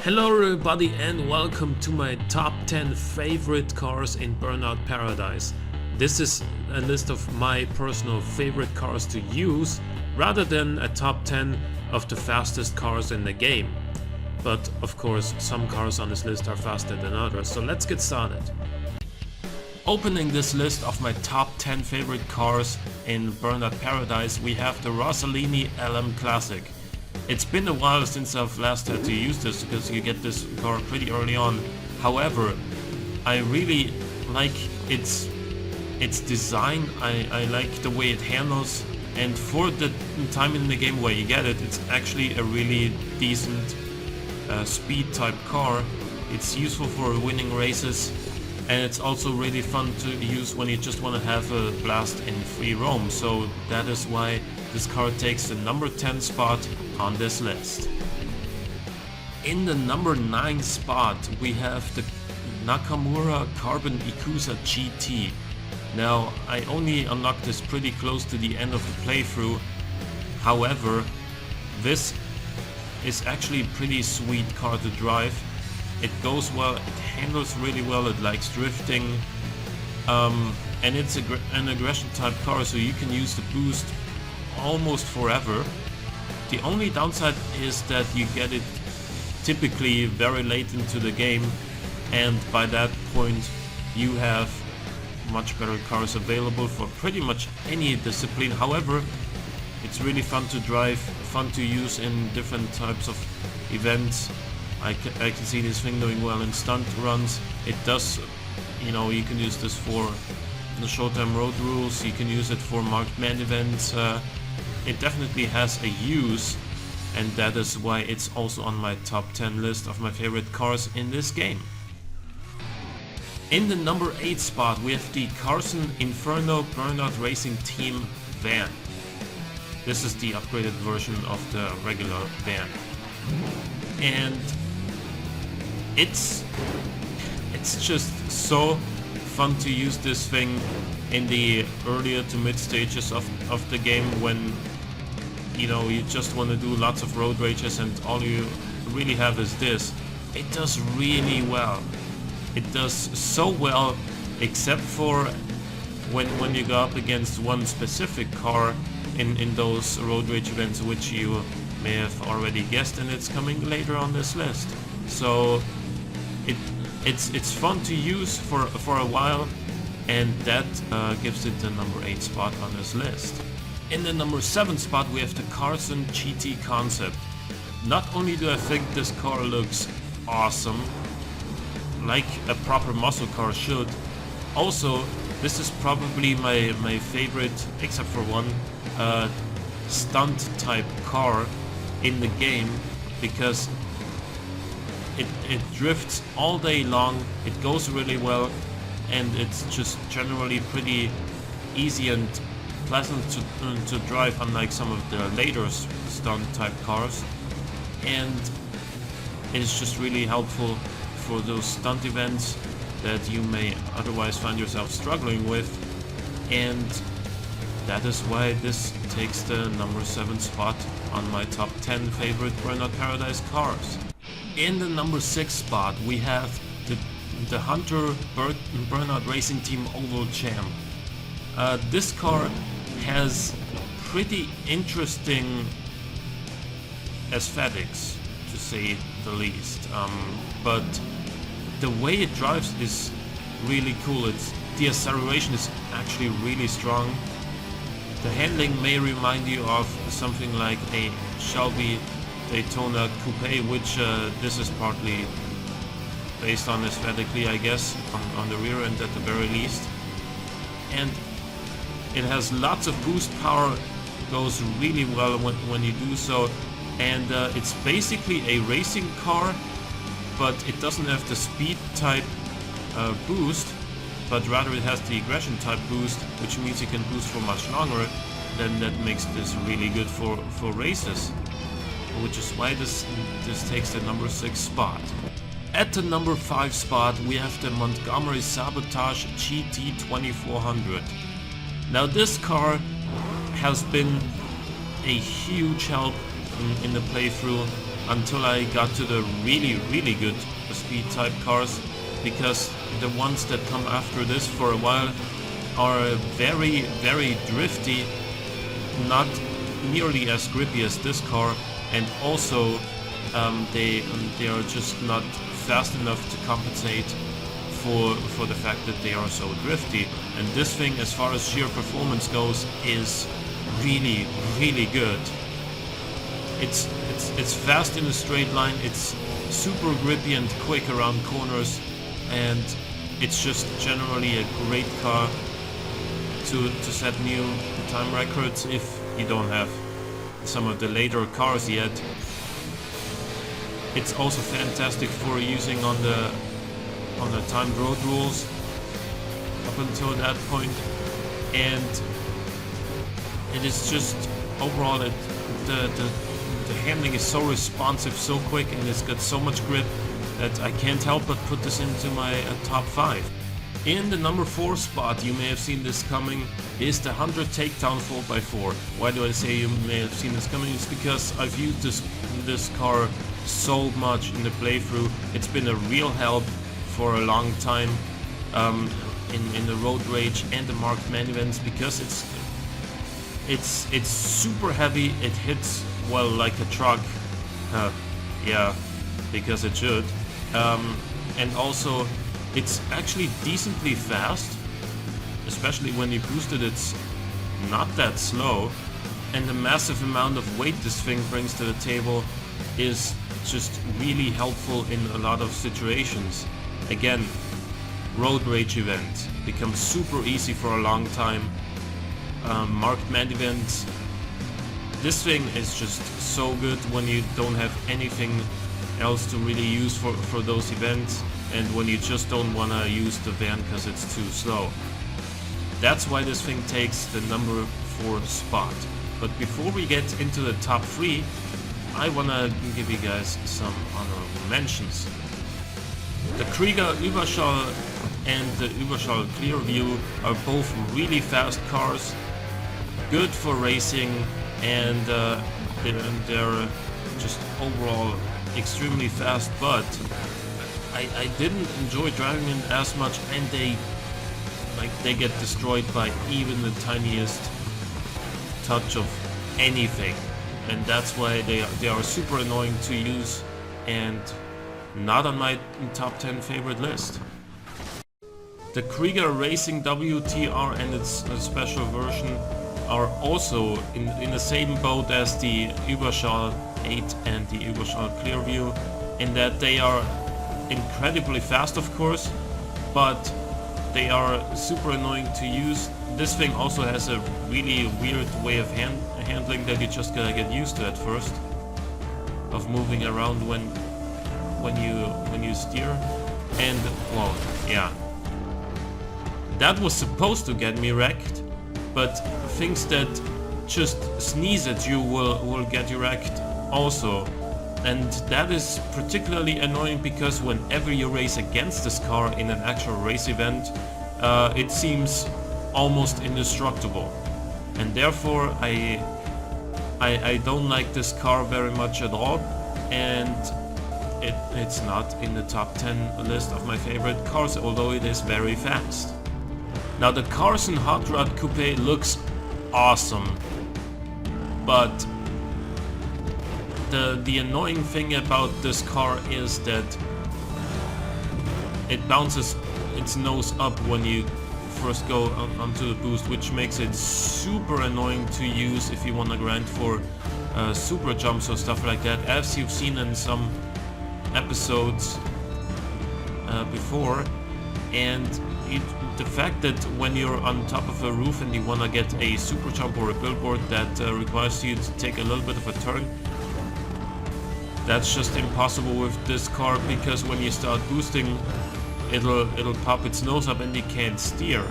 Hello everybody and welcome to my top 10 favorite cars in Burnout Paradise. This is a list of my personal favorite cars to use rather than a top 10 of the fastest cars in the game. But of course some cars on this list are faster than others, so let's get started. Opening this list of my top 10 favorite cars in Burnout Paradise, we have the Rossellini LM Classic. It's been a while since I've last had to use this because you get this car pretty early on. However, I really like its design. I like the way it handles, and for the time in the game where you get it, it's actually a really decent speed type car. It's useful for winning races, and it's also really fun to use when you just want to have a blast in free roam. So that is why this car takes the number 10 spot on this list. In the number 9 spot we have the Nakamura Carbon IKUSAGT GT. Now I only unlocked this pretty close to the end of the playthrough. However, this is actually a pretty sweet car to drive. It goes well, it handles really well, it likes drifting, and it's an aggression type car, so you can use the boost almost forever. The only downside is that you get it typically very late into the game, and by that point you have much better cars available for pretty much any discipline. However, it's really fun to drive, fun to use in different types of events. I can see this thing doing well in stunt runs. It does, you can use this for the Showtime Road Rules, you can use it for marked man events. It definitely has a use, and that is why it's also on my top 10 list of my favorite cars in this game. In the number 8 spot we have the Carson Inferno Burnout Racing Team van. This is the upgraded version of the regular van, and it's just so fun to use this thing in the earlier to mid stages of the game when you just want to do lots of road races and all you really have is this. It does really well. It does so well, except for when you go up against one specific car in those road rage events, which you may have already guessed, and it's coming later on this list. So it's fun to use for a while, and that gives it the number 8 spot on this list. In the number 7 spot we have the Carson GT Concept. Not only do I think this car looks awesome, like a proper muscle car should, also this is probably my favorite, except for one, stunt type car in the game, because it drifts all day long, it goes really well, and it's just generally pretty easy and pleasant to drive, unlike some of the later stunt type cars. And it's just really helpful for those stunt events that you may otherwise find yourself struggling with, and that is why this takes the number 7 spot on my top 10 favorite Burnout Paradise cars. In the number 6 spot we have the Hunter Burnout Racing Team Oval Champ. This car has pretty interesting aesthetics, to say the least, but the way it drives is really cool. The acceleration is actually really strong. The handling may remind you of something like a Shelby Daytona Coupe, which this is partly based on aesthetically, I guess, on the rear end at the very least. And it has lots of boost power, goes really well when you do so, and it's basically a racing car, but it doesn't have the speed type boost, but rather it has the aggression type boost, which means you can boost for much longer. Then that makes this really good for races, which is why this takes the number 6 spot. At the number 5 spot we have the Montgomery Sabotage GT 2400. Now this car has been a huge help in the playthrough. until I got to the really good speed type cars, because the ones that come after this for a while are very drifty, not nearly as grippy as this car, and also they are just not fast enough to compensate for the fact that they are so drifty. And this thing, as far as sheer performance goes, is really good. It's fast in a straight line, it's super grippy and quick around corners, and it's just generally a great car to set new time records if you don't have some of the later cars yet. It's also fantastic for using on the timed road rules up until that point, and it is just overall the handling is so responsive, so quick, and it's got so much grip that I can't help but put this into my top 5. In the number 4 spot, you may have seen this coming, is the 100 Takedown 4x4. Why do I say you may have seen this coming? It's because I've used this car so much in the playthrough. It's been a real help for a long time in the road rage and the marked man events, because it's super heavy. It hits well like a truck, yeah, because it should, and also it's actually decently fast, especially when you boost it. It's not that slow, and the massive amount of weight this thing brings to the table is just really helpful in a lot of situations. Again, road rage events become super easy for a long time. Marked man events, this thing is just so good when you don't have anything else to really use for those events, and when you just don't want to use the van because it's too slow. That's why this thing takes the number 4 spot. But before we get into the top 3, I want to give you guys some honorable mentions. The Krieger Überschall and the Überschall Clearview are both really fast cars, good for racing, and they're just overall extremely fast, but I didn't enjoy driving them as much, and they get destroyed by even the tiniest touch of anything, and that's why they are super annoying to use and not on my top 10 favorite list. The Krieger Racing WTR and its special version are also in the same boat as the Überschall 8 and the Überschall Clearview, in that they are incredibly fast, of course, but they are super annoying to use. This thing also has a really weird way of handling that you just gotta get used to at first, of moving around when you steer. And well, yeah, that was supposed to get me wrecked, but things that just sneeze at you will get you wrecked also. And that is particularly annoying because whenever you race against this car in an actual race event, it seems almost indestructible, and therefore I don't like this car very much at all, and it's not in the top 10 list of my favorite cars, although it is very fast. Now the Carson Hot Rod Coupe looks awesome, but the annoying thing about this car is that it bounces its nose up when you first go onto the boost, which makes it super annoying to use if you want to grind for super jumps or stuff like that, as you've seen in some episodes before. And the fact that when you're on top of a roof and you want to get a super jump or a billboard that requires you to take a little bit of a turn, that's just impossible with this car, because when you start boosting, it'll pop its nose up and you can't steer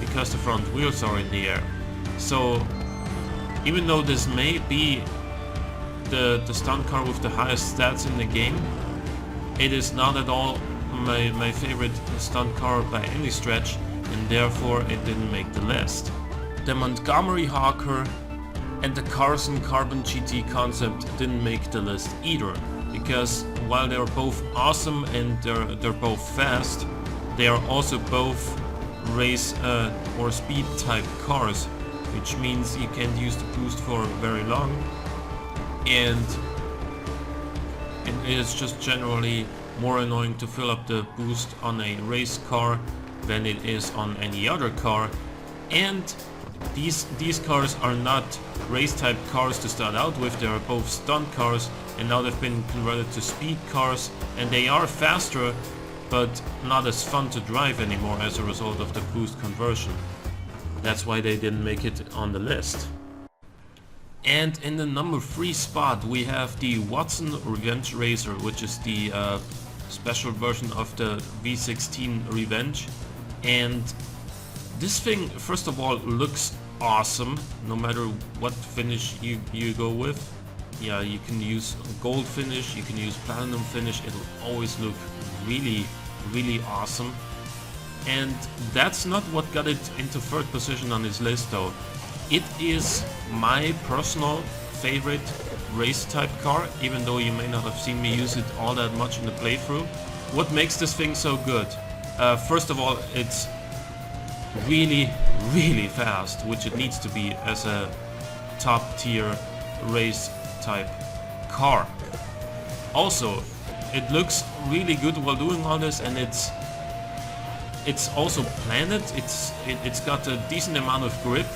because the front wheels are in the air. So even though this may be the stunt car with the highest stats in the game, it is not at all my favorite stunt car by any stretch, and therefore it didn't make the list. The Montgomery Hawker And the Carson Carbon GT concept didn't make the list either, because while they're both awesome and they're both fast, they are also both race or speed type cars, which means you can't use the boost for very long, and it is just generally more annoying to fill up the boost on a race car than it is on any other car. And these cars are not race type cars to start out with, they are both stunt cars, and now they've been converted to speed cars, and they are faster but not as fun to drive anymore as a result of the boost conversion. That's why they didn't make it on the list. And in the number 3 spot we have the Watson Revenge Racer, which is the special version of the V16 Revenge. And this thing, first of all, looks awesome no matter what finish you go with. Yeah, you can use gold finish, you can use platinum finish, it'll always look really awesome. And that's not what got it into 3rd position on this list though. It is my personal favorite race type car, even though you may not have seen me use it all that much in the playthrough. What makes this thing so good? First of all, it's really fast, which it needs to be as a top tier race type car. Also, it looks really good while doing all this, and it's also planted. It's got a decent amount of grip,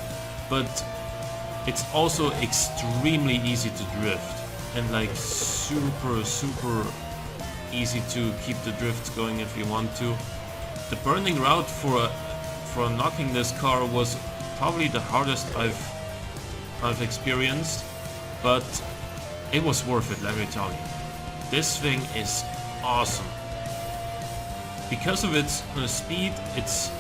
but it's also extremely easy to drift, and like super easy to keep the drifts going if you want to. The burning route for knocking this car was probably the hardest I've experienced, but it was worth it, let me tell you. This thing is awesome. Because of its speed, its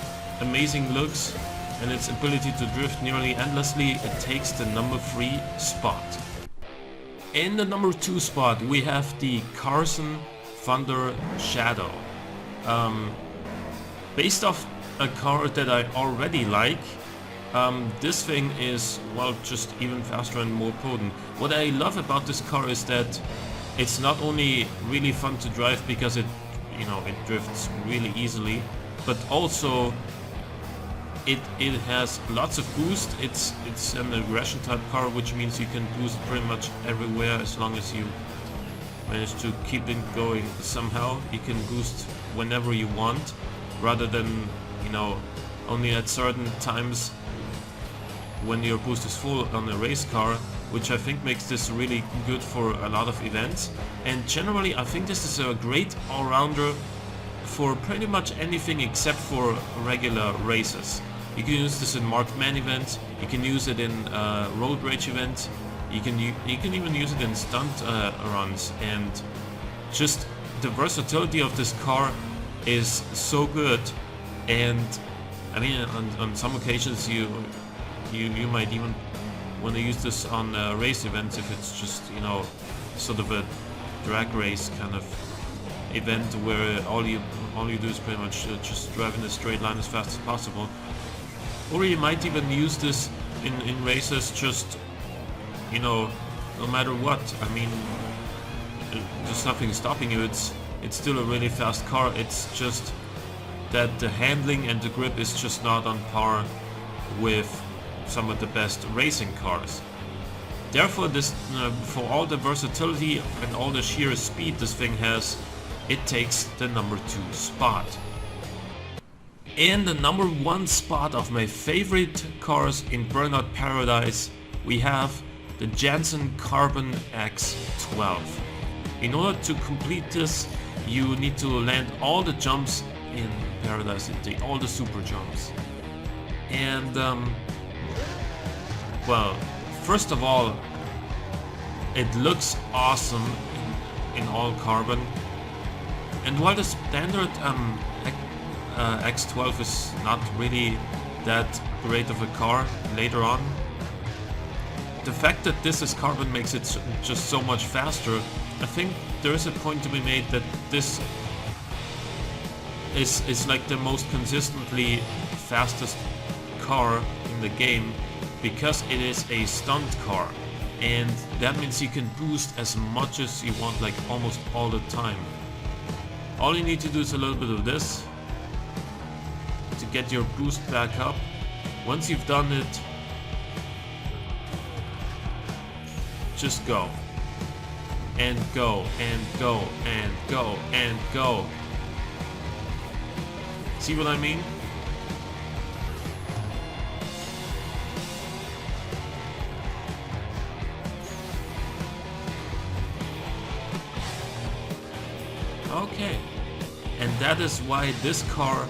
amazing looks, and its ability to drift nearly endlessly, it takes the number 3 spot. In the number 2 spot we have the Carson Thunder Shadow. Based off a car that I already like, this thing is, well, just even faster and more potent. What I love about this car is that it's not only really fun to drive because it drifts really easily, but also it has lots of boost. It's an aggression type car, which means you can boost pretty much everywhere as long as you manage to keep it going somehow. You can boost whenever you want, rather than only at certain times when your boost is full on a race car, which I think makes this really good for a lot of events. And generally I think this is a great all-rounder for pretty much anything except for regular races. You can use this in marked man events, you can use it in road rage events, you can even use it in stunt runs, and just the versatility of this car is so good. And I mean, on some occasions you might even want to use this on race events if it's just sort of a drag race kind of event where all you do is pretty much just drive in a straight line as fast as possible. Or you might even use this in races, just no matter what. I mean, there's nothing stopping you. It's still a really fast car. It's just that the handling and the grip is just not on par with some of the best racing cars. Therefore, this for all the versatility and all the sheer speed this thing has, it takes the number 2 spot. In the number 1 spot of my favorite cars in Burnout Paradise, we have the Jansen Carbon X12. In order to complete this, you need to land all the jumps in Paradise, all the super jumps. And well, first of all, it looks awesome in all carbon. And while the standard X12 is not really that great of a car later on, the fact that this is carbon makes it just so much faster. I think there is a point to be made that this is like the most consistently fastest car in the game, because it is a stunt car, and that means you can boost as much as you want, like almost all the time. All you need to do is a little bit of this to get your boost back up. Once you've done it, just go and go and go and go and go. See what I mean? Okay, and that is why this car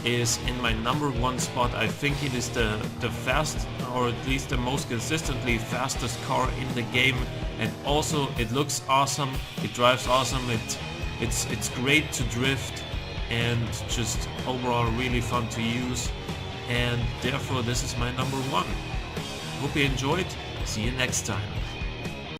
is in my #1 spot. I think it is the fast, or at least the most consistently fastest car in the game, and also it looks awesome, it drives awesome, it's great to drift, and just overall really fun to use, and therefore this is my #1. Hope you enjoyed. See you next time.